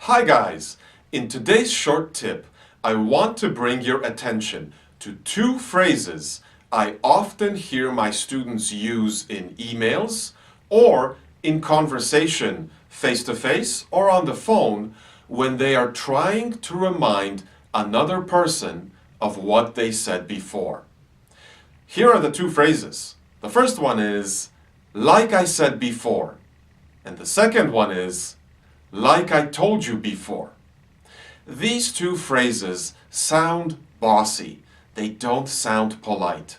Hi guys! In today's short tip, I want to bring your attention to two phrases I often hear my students use in emails or in conversation face-to-face or on the phone when they are trying to remind another person of what they said before. Here are the two phrases. The first one is, like I said before. And the second one is, like I told you before. These two phrases sound bossy. They don't sound polite.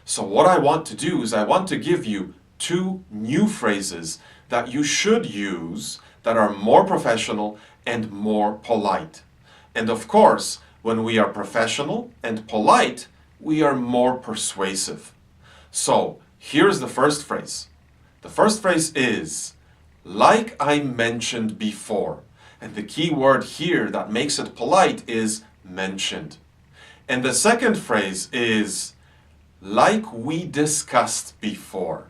So what I want to do is I want to give you two new phrases that you should use that are more professional and more polite. And of course, when we are professional and polite, we are more persuasive. So here's the first phrase. The first phrase is, like I mentioned before. And the key word here that makes it polite is mentioned. And the second phrase is, like we discussed before.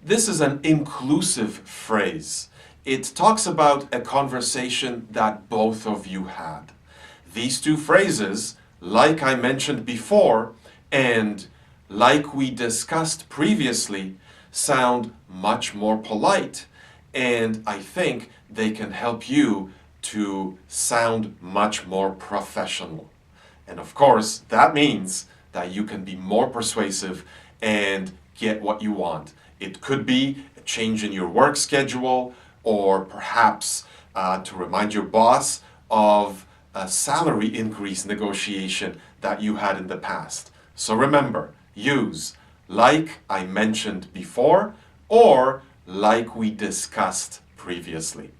This is an inclusive phrase. It talks about a conversation that both of you had. These two phrases, like I mentioned before and like we discussed previously, sound much more polite, and I think they can help you to sound much more professional. And of course, that means that you can be more persuasive and get what you want. It could be a change in your work schedule, or perhaps to remind your boss of a salary increase negotiation that you had in the past. So remember, use like I mentioned before or like we discussed previously.